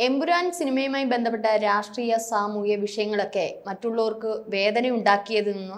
എമ്പുരാൻ സിനിമയുമായി ബന്ധപ്പെട്ട രാഷ്ട്രീയ സാമൂഹിക വിഷയങ്ങളൊക്കെ മറ്റുള്ളവർക്ക് വേദന ഉണ്ടാക്കിയതെന്ന്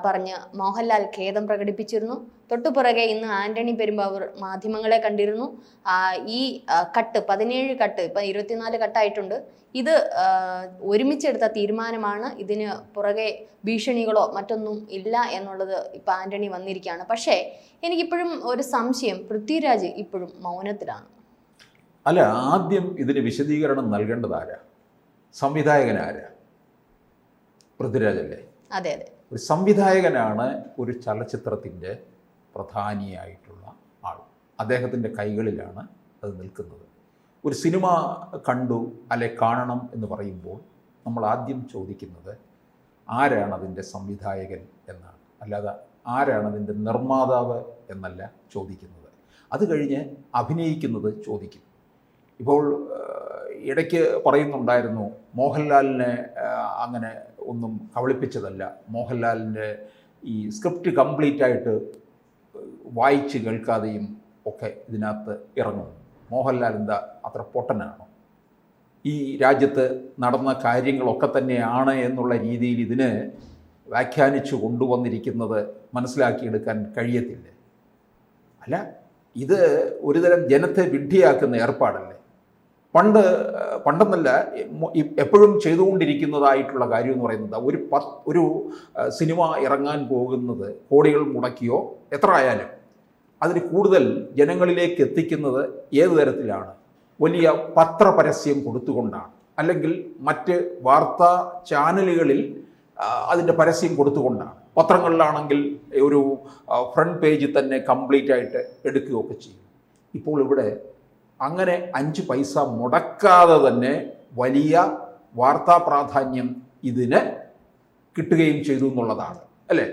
പറഞ്ഞ് മോഹൻലാൽ ഖേദം പ്രകടിപ്പിച്ചിരുന്നു. തൊട്ടുപുറകെ ഇന്ന് ആന്റണി പെരുമ്പാവൂർ മാധ്യമങ്ങളെ കണ്ടിരുന്നു. ഈ കട്ട് 17 കട്ട് ഇപ്പം 24 കട്ടായിട്ടുണ്ട്. ഇത് ഒരുമിച്ചെടുത്ത തീരുമാനമാണ്. ഇതിന് പുറകെ ഭീഷണികളോ മറ്റൊന്നും ഇല്ല എന്നുള്ളത് ഇപ്പം ആന്റണി വന്നിരിക്കുകയാണ്. പക്ഷേ എനിക്കിപ്പോഴും ഒരു സംശയം, പൃഥ്വിരാജ് ഇപ്പോഴും മൗനത്തിലാണ്. അല്ല, ആദ്യം ഇതിന് വിശദീകരണം നൽകേണ്ടത് ആരാ? സംവിധായകനാരാ? പൃഥ്വിരാജല്ലേ? അതെ അതെ, ഒരു സംവിധായകനാണ് ഒരു ചലച്ചിത്രത്തിൻ്റെ പ്രധാനിയായിട്ടുള്ള ആൾ. അദ്ദേഹത്തിൻ്റെ കൈകളിലാണ് അത് നിൽക്കുന്നത്. ഒരു സിനിമ കണ്ടു അല്ലെ കാണണം എന്ന് പറയുമ്പോൾ നമ്മൾ ആദ്യം ചോദിക്കുന്നത് ആരാണ് അതിൻ്റെ സംവിധായകൻ എന്നാണ്, അല്ലാതെ ആരാണ് അതിൻ്റെ നിർമ്മാതാവ് എന്നല്ല ചോദിക്കുന്നത്. അത് കഴിഞ്ഞ് അഭിനയിക്കുന്നത് ചോദിക്കും. ഇപ്പോൾ ഇടയ്ക്ക് പറയുന്നുണ്ടായിരുന്നു മോഹൻലാലിനെ അങ്ങനെ ഒന്നും കബളിപ്പിച്ചതല്ല, മോഹൻലാലിൻ്റെ ഈ സ്ക്രിപ്റ്റ് കംപ്ലീറ്റ് ആയിട്ട് വായിച്ച് കേൾക്കാതെയും ഒക്കെ ഇതിനകത്ത് ഇറങ്ങും. മോഹൻലാൽ എന്താ അത്ര പൊട്ടനാണോ? ഈ രാജ്യത്ത് നടന്ന കാര്യങ്ങളൊക്കെ തന്നെയാണ് എന്നുള്ള രീതിയിൽ ഇതിന് വ്യാഖ്യാനിച്ചു കൊണ്ടുവന്നിരിക്കുന്നത് മനസ്സിലാക്കിയെടുക്കാൻ കഴിയത്തില്ലേ? അല്ല, ഇത് ഒരുതരം ജനത്തെ വിഡ്ഢിയാക്കുന്ന ഏർപ്പാടല്ലേ? പണ്ടെന്നല്ല, എപ്പോഴും ചെയ്തുകൊണ്ടിരിക്കുന്നതായിട്ടുള്ള കാര്യം എന്ന് പറയുന്നത് ഒരു സിനിമ ഇറങ്ങാൻ പോകുന്നത് കോടികൾ മുടക്കിയോ എത്ര ആയാലും അതിന് കൂടുതൽ ജനങ്ങളിലേക്ക് എത്തിക്കുന്നത് ഏത് തരത്തിലാണ്? വലിയ പത്രപരസ്യം കൊടുത്തുകൊണ്ടാണ്, അല്ലെങ്കിൽ മറ്റ് വാർത്താ ചാനലുകളിൽ അതിൻ്റെ പരസ്യം കൊടുത്തുകൊണ്ടാണ്. പത്രങ്ങളിലാണെങ്കിൽ ഒരു ഫ്രണ്ട് പേജിൽ തന്നെ കംപ്ലീറ്റ് ആയിട്ട് എടുക്കുകയൊക്കെ ചെയ്യും. ഇപ്പോൾ ഇവിടെ അങ്ങനെ 5 പൈസ മുടക്കാതെ തന്നെ വലിയ വാർത്താ പ്രാധാന്യം ഇതിന് കിട്ടുകയും ചെയ്തു എന്നുള്ളതാണ്, അല്ലേ?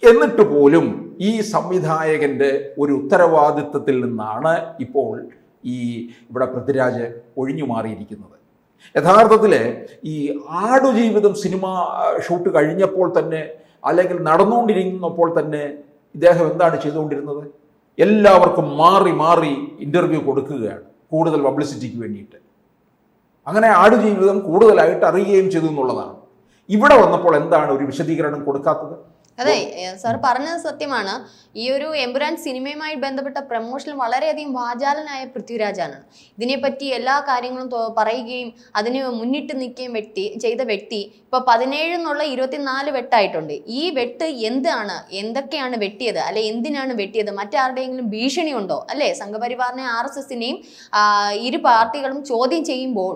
എന്നിട്ട് പോലും ഈ സംവിധായകൻ്റെ ഒരു ഉത്തരവാദിത്വത്തിൽ നിന്നാണ് ഇപ്പോൾ ഇവിടെ പൃഥ്വിരാജ് ഒഴിഞ്ഞു മാറിയിരിക്കുന്നത്. യഥാർത്ഥത്തിൽ ഈ ആടുജീവിതം സിനിമ ഷൂട്ട് കഴിഞ്ഞപ്പോൾ തന്നെ, അല്ലെങ്കിൽ നടന്നുകൊണ്ടിരിക്കുന്നപ്പോൾ തന്നെ ഇദ്ദേഹം എന്താണ് ചെയ്തുകൊണ്ടിരുന്നത്? എല്ലാവർക്കും മാറി മാറി ഇൻ്റർവ്യൂ കൊടുക്കുകയാണ്, കൂടുതൽ പബ്ലിസിറ്റിക്ക് വേണ്ടിയിട്ട്. അങ്ങനെ ആടുജീവിതം കൂടുതലായിട്ട് അറിയുകയും ചെയ്തു എന്നുള്ളതാണ്. ഇവിടെ വന്നപ്പോൾ എന്താണ് ഒരു വിശദീകരണം കൊടുക്കാത്തത്? അതെ, സാർ പറഞ്ഞത് സത്യമാണ്. ഈ ഒരു എമ്പുരാൻ സിനിമയുമായി ബന്ധപ്പെട്ട പ്രമോഷനിൽ വളരെയധികം വാചാലനായ പൃഥ്വിരാജാണ്. ഇതിനെപ്പറ്റി എല്ലാ കാര്യങ്ങളും പറയുകയും അതിന് മുന്നിട്ട് നിൽക്കുകയും ചെയ്ത വ്യക്തി ഇപ്പൊ 17 എന്നുള്ള 24 വെട്ടായിട്ടുണ്ട്. ഈ വെട്ട് എന്താണ്, എന്തൊക്കെയാണ് വെട്ടിയത്, അല്ലെ എന്തിനാണ് വെട്ടിയത്? മറ്റാരുടെയെങ്കിലും ഭീഷണി ഉണ്ടോ? അല്ലെ, സംഘപരിവാറിനെ RSSനെയും ഇരു പാർട്ടികളും ചോദ്യം ചെയ്യുമ്പോൾ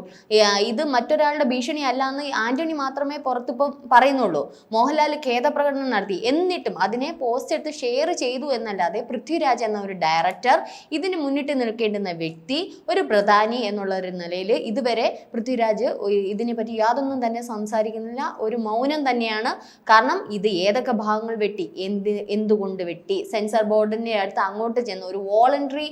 ഇത് മറ്റൊരാളുടെ ഭീഷണി അല്ല എന്ന് ആന്റണി മാത്രമേ പുറത്തിപ്പോൾ പറയുന്നുള്ളൂ. മോഹൻലാൽ ഖേദപ്രകടനം നടത്തി, എന്നിട്ടും അതിനെ പോസ്റ്റ് എടുത്ത് ഷെയർ ചെയ്തു എന്നല്ലാതെ പൃഥ്വിരാജ് എന്ന ഒരു ഡയറക്ടർ, ഇതിന് മുന്നിട്ട് നിൽക്കേണ്ടുന്ന വ്യക്തി, ഒരു പ്രധാനി എന്നുള്ള ഒരു നിലയിൽ ഇതുവരെ പൃഥ്വിരാജ് ഇതിനെ പറ്റി യാതൊന്നും തന്നെ സംസാരിക്കുന്നില്ല. ഒരു മൗനം തന്നെയാണ്. കാരണം ഇത് ഏതൊക്കെ ഭാഗങ്ങൾ വെട്ടി, എന്തുകൊണ്ട് വെട്ടി, സെൻസർ ബോർഡിന്റെ അടുത്ത് അങ്ങോട്ട് ചെന്ന് ഒരു വോളണ്ടറി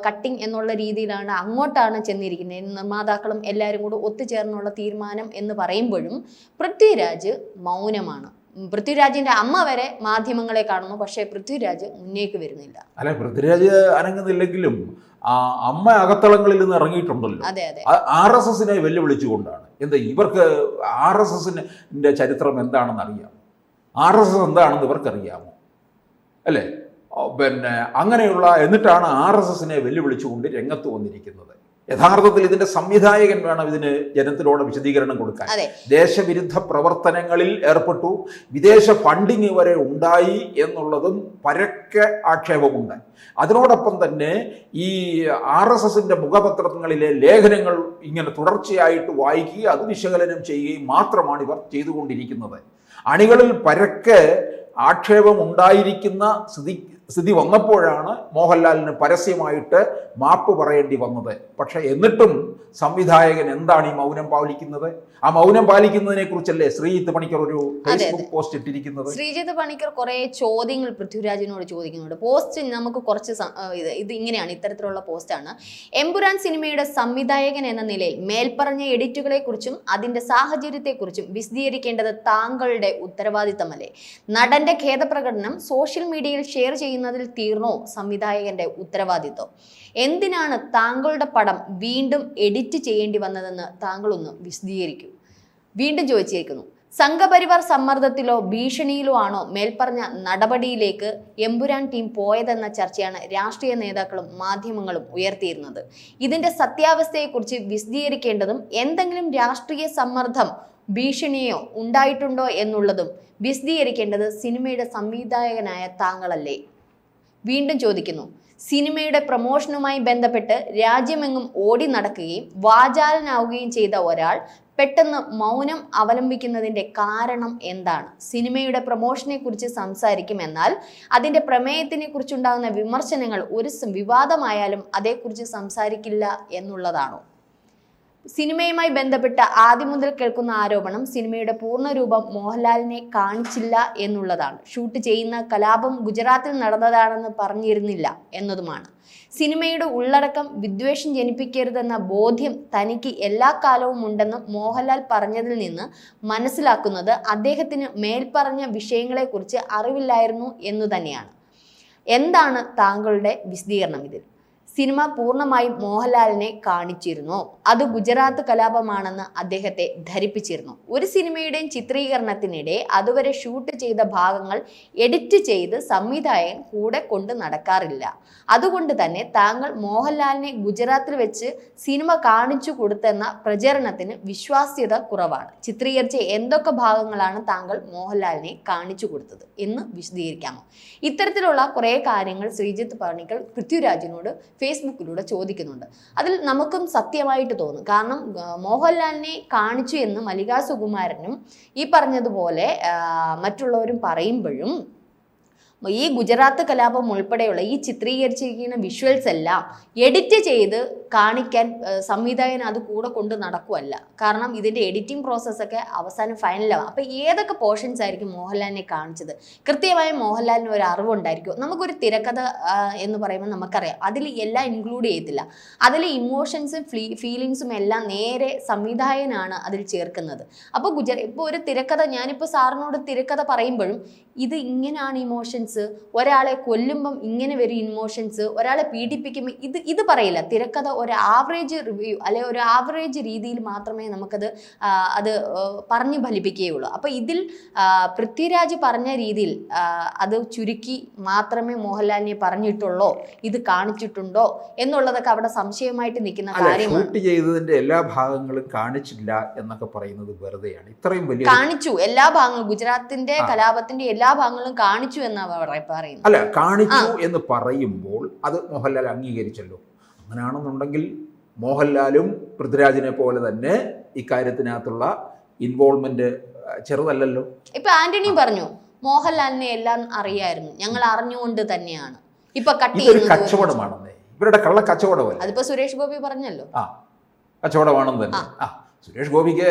കട്ടിങ് എന്നുള്ള രീതിയിലാണ് അങ്ങോട്ടാണ് ചെന്നിരിക്കുന്നത്. നിർമ്മാതാക്കളും എല്ലാവരും കൂടെ ഒത്തുചേർന്നുള്ള തീരുമാനം എന്ന് പറയുമ്പോഴും പൃഥ്വിരാജ് മൗനമാണ്. പൃഥ്വിരാജിന്റെ അമ്മ വരെ മാധ്യമങ്ങളെ കാണുന്നു, പക്ഷേ പൃഥ്വിരാജ് മുന്നേക്ക് വരുന്നില്ല. അല്ല, പൃഥ്വിരാജ് അനങ്ങുന്നില്ലെങ്കിലും അമ്മ അകത്തളങ്ങളിൽ നിന്ന് ഇറങ്ങിയിട്ടുണ്ടല്ലോ. അതെ അതെ, RSSനെ വെല്ലുവിളിച്ചുകൊണ്ടാണ്. എന്താ, ഇവർക്ക് RSSന്റെ ചരിത്രം എന്താണെന്ന് അറിയാമോ? RSS എന്താണെന്ന് ഇവർക്കറിയാമോ? അല്ലേ? പിന്നെ അങ്ങനെയുള്ള എന്നിട്ടാണ് RSSനെ വെല്ലുവിളിച്ചുകൊണ്ട് രംഗത്ത് വന്നിരിക്കുന്നത്. യഥാർത്ഥത്തിൽ ഇതിന്റെ സംവിധായകൻ വേണം ഇതിന് ജനത്തിനോട് വിശദീകരണം കൊടുക്കാൻ. ദേശവിരുദ്ധ പ്രവർത്തനങ്ങളിൽ ഏർപ്പെട്ടു, വിദേശ ഫണ്ടിങ് വരെ ഉണ്ടായി എന്നുള്ളതും പരക്കെ ആക്ഷേപമുണ്ട്. അതിനോടൊപ്പം തന്നെ ഈ RSSന്റെ മുഖപത്രങ്ങളിലെ ലേഖനങ്ങൾ ഇങ്ങനെ തുടർച്ചയായിട്ട് വായിക്കുകയും അത് വിശകലനം ചെയ്യുകയും മാത്രമാണ് ഇവർ ചെയ്തുകൊണ്ടിരിക്കുന്നത്. അണികളിൽ പരക്കെ ആക്ഷേപം ഉണ്ടായിരിക്കുന്ന സ്ഥിതി വന്നപ്പോഴാണ് മോഹൻലാലിന് പരസ്യമായിട്ട് മാപ്പ് പറയേണ്ടി വന്നത്. പക്ഷെ എന്നിട്ടും സംവിധായകൻ എന്താണ് ഈ മൗനം പാലിക്കുന്നത്? ആ മൗനം പാലിക്കുന്നതിനെ കുറിച്ചല്ലേ ശ്രീജിത്ത് പണിക്കർ ഒരു ഫേസ്ബുക്ക് പോസ്റ്റ് ഇട്ടിരിക്കുന്നത്. ശ്രീജിത്ത് പണിക്കർ കുറെ ചോദ്യങ്ങൾ പൃഥ്വിരാജിനോട് ചോദിക്കുന്നുണ്ട്. പോസ്റ്റ് നമുക്ക് കുറച്ച് ഇത് ഇങ്ങനെയാണ്, ഇത്തരത്തിലുള്ള പോസ്റ്റാണ്. എമ്പുരാൻ സിനിമയുടെ സംവിധായകൻ എന്ന നിലയിൽ മേൽപ്പറഞ്ഞ എഡിറ്റുകളെ കുറിച്ചും അതിന്റെ സാഹചര്യത്തെക്കുറിച്ചും വിശദീകരിക്കേണ്ടത് താങ്കളുടെ ഉത്തരവാദിത്തമല്ലേ? നടന്റെ ഖേദപ്രകടനം സോഷ്യൽ മീഡിയയിൽ ഷെയർ ചെയ്യുന്നതിൽ തീർന്നോ സംവിധായകന്റെ ഉത്തരവാദിത്വം? എന്തിനാണ് താങ്കളുടെ പടം വീണ്ടും എഡിറ്റ് ചെയ്യേണ്ടി വന്നതെന്ന് താങ്കളൊന്ന് വിശദീകരിക്കൂ. വീണ്ടും ചോദിച്ചിരിക്കുന്നു, സംഘപരിവാർ സമ്മർദ്ദത്തിലോ ഭീഷണിയിലോ ആണോ മേൽപ്പറഞ്ഞ നടപടിയിലേക്ക് എമ്പുരാൻ ടീം പോയതെന്ന ചർച്ചയാണ് രാഷ്ട്രീയ നേതാക്കളും മാധ്യമങ്ങളും ഉയർത്തിയിരുന്നത്. ഇതിന്റെ സത്യാവസ്ഥയെക്കുറിച്ച് വിശദീകരിക്കേണ്ടതും എന്തെങ്കിലും രാഷ്ട്രീയ സമ്മർദ്ദം ഭീഷണിയോ ഉണ്ടായിട്ടുണ്ടോ എന്നുള്ളതും വിശദീകരിക്കേണ്ടത് സിനിമയുടെ സംവിധായകനായ താങ്കളല്ലേ? വീണ്ടും ചോദിക്കുന്നു, സിനിമയുടെ പ്രൊമോഷനുമായി ബന്ധപ്പെട്ട് രാജ്യമെങ്ങും ഓടി നടക്കുകയും വാചാലനാവുകയും ചെയ്ത ഒരാൾ പെട്ടെന്ന് മൗനം അവലംബിക്കുന്നതിന്റെ കാരണം എന്താണ്? സിനിമയുടെ പ്രൊമോഷനെ കുറിച്ച് സംസാരിക്കുമെന്നാൽ അതിന്റെ പ്രമേയത്തിനെ കുറിച്ചുണ്ടാകുന്ന വിമർശനങ്ങൾ ഒരു വിവാദമായാലും അതേക്കുറിച്ച് സംസാരിക്കില്ല എന്നുള്ളതാണോ? സിനിമയുമായി ബന്ധപ്പെട്ട ആദ്യം മുതൽ കേൾക്കുന്ന ആരോപണം സിനിമയുടെ പൂർണ്ണരൂപം മോഹൻലാലിനെ കാണിച്ചില്ല എന്നുള്ളതാണ്. ഷൂട്ട് ചെയ്യുന്ന കലാപം ഗുജറാത്തിൽ നടന്നതാണെന്ന് പറഞ്ഞിരുന്നില്ല എന്നതുമാണ്. സിനിമയുടെ ഉള്ളടക്കം വിദ്വേഷം ജനിപ്പിക്കരുതെന്ന ബോധ്യം തനിക്ക് എല്ലാ കാലവും ഉണ്ടെന്ന് മോഹൻലാൽ പറഞ്ഞതിൽ നിന്ന് മനസ്സിലാക്കുന്നത് അദ്ദേഹത്തിന് മേൽപ്പറഞ്ഞ വിഷയങ്ങളെക്കുറിച്ച് അറിവില്ലായിരുന്നു എന്നു തന്നെയാണ്. എന്താണ് താങ്കളുടെ വിശദീകരണം ഇതിൽ? സിനിമ പൂർണ്ണമായും മോഹൻലാലിനെ കാണിച്ചിരുന്നോ? അത് ഗുജറാത്ത് കലാപമാണെന്ന് അദ്ദേഹത്തെ ധരിപ്പിച്ചിരുന്നു? ഒരു സിനിമയുടെയും ചിത്രീകരണത്തിനിടെ അതുവരെ ഷൂട്ട് ചെയ്ത ഭാഗങ്ങൾ എഡിറ്റ് ചെയ്ത് സംവിധായകൻ കൂടെ കൊണ്ട് നടക്കാറില്ല. അതുകൊണ്ട് തന്നെ താങ്കൾ മോഹൻലാലിനെ ഗുജറാത്തിൽ വെച്ച് സിനിമ കാണിച്ചു കൊടുത്തെന്ന പ്രചരണത്തിന് വിശ്വാസ്യത കുറവാണ്. ചിത്രീകരിച്ച എന്തൊക്കെ ഭാഗങ്ങളാണ് താങ്കൾ മോഹൻലാലിനെ കാണിച്ചു കൊടുത്തത് എന്ന് വിശദീകരിക്കാമോ? ഇത്തരത്തിലുള്ള കുറേ കാര്യങ്ങൾ ശ്രീജിത്ത് പണിക്കർ പൃഥ്വിരാജിനോട് ഫേസ്ബുക്കിലൂടെ ചോദിക്കുന്നുണ്ട്. അതിൽ നമുക്കും സത്യമായിട്ട് തോന്നും. കാരണം മോഹൻലാലിനെ കാണിച്ചു എന്ന് മല്ലികാ സുകുമാരനും ഈ പറഞ്ഞതുപോലെ മറ്റുള്ളവരും പറയുമ്പോഴും ഈ ഗുജറാത്ത് കലാപം ഉൾപ്പെടെയുള്ള ഈ ചിത്രീകരിച്ചിരിക്കുന്ന വിഷ്വൽസ് എല്ലാം എഡിറ്റ് ചെയ്ത് കാണിക്കാൻ സംവിധായകൻ അത് കൂടെ കൊണ്ട് നടക്കുമല്ല. കാരണം ഇതിൻ്റെ എഡിറ്റിംഗ് പ്രോസസ്സൊക്കെ അവസാനം ഫൈനലാവും. അപ്പോൾ ഏതൊക്കെ പോർഷൻസ് ആയിരിക്കും മോഹൻലാലിനെ കാണിച്ചത്? കൃത്യമായും മോഹൻലാലിന് ഒരു അറിവുണ്ടായിരിക്കും. നമുക്കൊരു തിരക്കഥ എന്ന് പറയുമ്പോൾ നമുക്കറിയാം അതിൽ എല്ലാം ഇൻക്ലൂഡ് ചെയ്യത്തില്ല. അതിൽ ഇമോഷൻസും ഫീലിങ്സും എല്ലാം നേരെ സംവിധായകനാണ് അതിൽ ചേർക്കുന്നത്. അപ്പോൾ ഇപ്പോൾ ഒരു തിരക്കഥ, ഞാനിപ്പോൾ സാറിനോട് തിരക്കഥ പറയുമ്പോഴും ഇത് ഇങ്ങനെയാണ് ഇമോഷൻസ്, ഒരാളെ കൊല്ലുമ്പം ഇങ്ങനെ വരും ഇമോഷൻസ്, ഒരാളെ പീഡിപ്പിക്കുമ്പോൾ ഇത് പറയില്ല. തിരക്കഥ ഒരു ആവറേജ് റിവ്യൂ അല്ലെ ഒരു ആവറേജ് രീതിയിൽ മാത്രമേ നമുക്കത് പറഞ്ഞു ഫലിപ്പിക്കുകയുള്ളൂ. അപ്പോൾ ഇതിൽ പൃഥ്വിരാജ് പറഞ്ഞ രീതിയിൽ അത് ചുരുക്കി മാത്രമേ മോഹൻലാലിനെ പറഞ്ഞിട്ടുള്ളൂ, ഇത് കാണിച്ചിട്ടുണ്ടോ എന്നുള്ളതൊക്കെ അവിടെ സംശയമായിട്ട് നിൽക്കുന്ന കാര്യമാണ്. ഷൂട്ട് ചെയ്തതിന്റെ എല്ലാ ഭാഗങ്ങളും കാണിച്ചില്ല എന്നൊക്കെ പറയുന്നത് വെറുതെയാണ്. ഇത്രയും വലിയ കാണിച്ചു എല്ലാ ഭാഗങ്ങളും, ഗുജറാത്തിന്റെ കലാപത്തിന്റെ എല്ലാ ഭാഗങ്ങളും കാണിച്ചു എന്നാണ് പറയുന്നത്. അല്ല, കാണിച്ചു എന്ന് പറയുമ്പോൾ അത് മോഹൻലാൽ അംഗീകരിച്ചല്ലോ. അങ്ങനെയാണെന്നുണ്ടെങ്കിൽ മോഹൻലാലും പൃഥ്വിരാജിനെ പോലെ തന്നെ ഇക്കാര്യത്തിനകത്തുള്ള ഇൻവോൾവ്മെന്റ് ചെറുതല്ലല്ലോ. ഇപ്പൊ ആന്റണി പറഞ്ഞു മോഹൻലാലിനെ എല്ലാം അറിയായിരുന്നു, ഞങ്ങൾ അറിഞ്ഞുകൊണ്ട് തന്നെയാണ്. ഇപ്പൊ കച്ചവടമാണെന്നേ, ഇവരുടെ കള്ള കച്ചവടമല്ല. അതിപ്പോ സുരേഷ് ഗോപി പറഞ്ഞല്ലോ. കച്ചവടമാണെന്ന് തന്നെ. സുരേഷ് ഗോപിക്ക്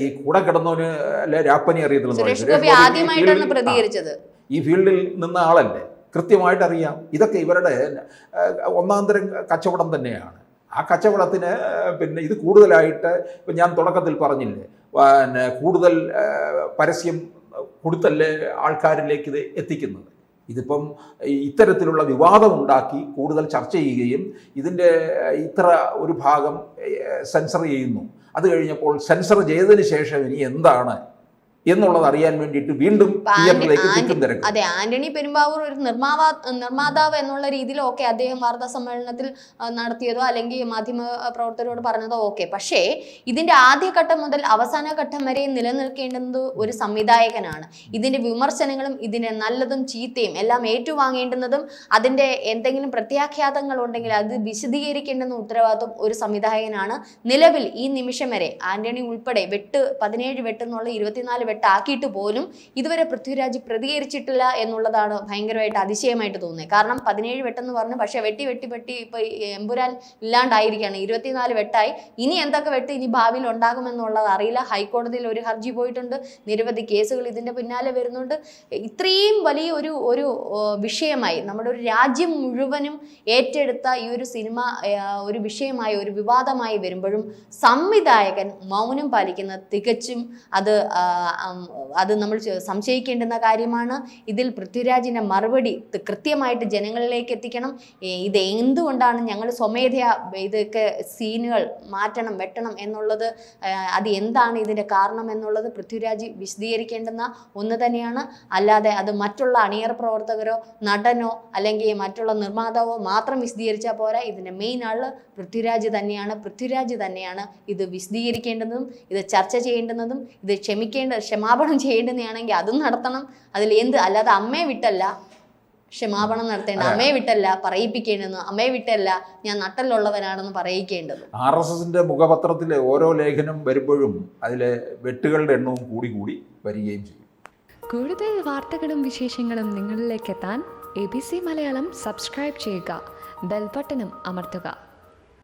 ഈ കൂടെ കിടന്നവന് അല്ലെ രാപ്പനി അറിയത്തില്ല. സുരേഷ് ഗോപി ആദ്യമായിട്ടാണ് പ്രതികരിച്ചത്. ഈ ഫീൽഡിൽ നിന്ന ആളല്ലേ, കൃത്യമായിട്ട് അറിയാം. ഇതൊക്കെ ഇവരുടെ ഒന്നാന്തരം കച്ചവടം തന്നെയാണ്. ആ കച്ചവടത്തിന് പിന്നെ ഇത് കൂടുതലായിട്ട് ഇപ്പം ഞാൻ തുടക്കത്തിൽ പറഞ്ഞില്ലേ, പിന്നെ കൂടുതൽ പരസ്യം കൊടുത്തല്ലേ ആൾക്കാരിലേക്ക് ഇത് എത്തിക്കുന്നത്. ഇതിപ്പം ഇത്തരത്തിലുള്ള വിവാദം ഉണ്ടാക്കി കൂടുതൽ ചർച്ച ചെയ്യുകയും ഇതിൻ്റെ ഇത്ര ഒരു ഭാഗം സെൻസർ ചെയ്യുന്നു, അത് കഴിഞ്ഞപ്പോൾ സെൻസർ ചെയ്തതിന് ശേഷം ഇനി എന്താണ് എന്നുള്ളത് അറിയാൻ വേണ്ടിയിട്ട് വീണ്ടും അതെ, ആന്റണി പെരുമ്പാവൂർ ഒരു നിർമ്മാതാവ് എന്നുള്ള രീതിയിൽ ഓക്കെ, അദ്ദേഹം വാർത്താ സമ്മേളനത്തിൽ നടത്തിയതോ അല്ലെങ്കിൽ മാധ്യമ പ്രവർത്തകരോട് പറഞ്ഞതോ ഓക്കെ. പക്ഷേ ഇതിന്റെ ആദ്യഘട്ടം മുതൽ അവസാന ഘട്ടം വരെ നിലനിൽക്കേണ്ടുന്നത് ഒരു സംവിധായകനാണ്. ഇതിന്റെ വിമർശനങ്ങളും ഇതിന്റെ നല്ലതും ചീത്തയും എല്ലാം ഏറ്റുവാങ്ങേണ്ടുന്നതും അതിന്റെ എന്തെങ്കിലും പ്രത്യാഘാതങ്ങൾ ഉണ്ടെങ്കിൽ അത് വിശദീകരിക്കേണ്ടുന്ന ഉത്തരവാദിത്വം ഒരു സംവിധായകനാണ്. നിലവിൽ ഈ നിമിഷം വരെ ആന്റണി ഉൾപ്പെടെ 17 വെട്ടെന്നുള്ള 24 വെട്ടാക്കിയിട്ട് പോലും ഇതുവരെ പൃഥ്വിരാജ് പ്രതികരിച്ചിട്ടില്ല എന്നുള്ളതാണ് ഭയങ്കരമായിട്ട് അതിശയമായിട്ട് തോന്നുന്നത്. കാരണം 17 വെട്ടെന്ന് പറഞ്ഞു, പക്ഷെ വെട്ടി ഇപ്പൊ എമ്പുരാൻ ഇല്ലാണ്ടായിരിക്കുകയാണ്. 24 വെട്ടായി. ഇനി എന്തൊക്കെ വെട്ട് ഇനി ഭാവിയിൽ ഉണ്ടാകുമെന്നുള്ളത് അറിയില്ല. ഹൈക്കോടതിയിൽ ഒരു ഹർജി പോയിട്ടുണ്ട്, നിരവധി കേസുകൾ ഇതിന്റെ പിന്നാലെ വരുന്നുണ്ട്. ഇത്രയും വലിയ ഒരു വിഷയമായി നമ്മുടെ ഒരു രാജ്യം മുഴുവനും ഏറ്റെടുത്ത ഈ ഒരു സിനിമ ഒരു വിഷയമായി ഒരു വിവാദമായി വരുമ്പോഴും സംവിധായകൻ മൗനം പാലിക്കുന്നത് തികച്ചും അത് അത് നമ്മൾ സംശയിക്കേണ്ടുന്ന കാര്യമാണ്. ഇതിൽ പൃഥ്വിരാജിൻ്റെ മറുപടി കൃത്യമായിട്ട് ജനങ്ങളിലേക്ക് എത്തിക്കണം. ഇത് എന്തുകൊണ്ടാണ് ഞങ്ങൾ സ്വമേധയാ ഇതൊക്കെ സീനുകൾ മാറ്റണം വെട്ടണം എന്നുള്ളത്, അത് എന്താണ് ഇതിൻ്റെ കാരണം എന്നുള്ളത് പൃഥ്വിരാജ് വിശദീകരിക്കേണ്ടുന്ന ഒന്ന് തന്നെയാണ്. അല്ലാതെ അത് മറ്റുള്ള അണിയറ പ്രവർത്തകരോ നടനോ അല്ലെങ്കിൽ മറ്റുള്ള നിർമ്മാതാവോ മാത്രം വിശദീകരിച്ചാൽ പോരാ. ഇതിൻ്റെ മെയിൻ ആൾ പൃഥ്വിരാജ് തന്നെയാണ്. പൃഥ്വിരാജ് തന്നെയാണ് ഇത് വിശദീകരിക്കേണ്ടതും ഇത് ചർച്ച ചെയ്യേണ്ടുന്നതും. ഇത് ക്ഷമാപണം ചെയ്യേണ്ടുന്നതാണെങ്കിൽ അതും നടത്തണം. അതിൽ അല്ലാതെ അമ്മയെ വിട്ടല്ല ക്ഷമാപണം നടത്തേണ്ടത്, അമ്മയെ വിട്ടല്ല പറയിപ്പിക്കേണ്ടത്, അമ്മയെ വിട്ടല്ല ഞാൻ നട്ടലുള്ളവനാണെന്ന് പറയിക്കേണ്ടത്. RSSന്റെ മുഖപത്രത്തിലെ ഓരോ ലേഖനം വരുമ്പോഴും അതിലെ വെട്ടുകളുടെ എണ്ണവും കൂടി കൂടി വരികയും ചെയ്യും. കൂടുതൽ വാർത്തകളും വിശേഷങ്ങളും നിങ്ങളിലേക്ക് എത്താൻ ABC മലയാളം സബ്സ്ക്രൈബ് ചെയ്യുക, ബെൽ ബട്ടണും അമർത്തുക.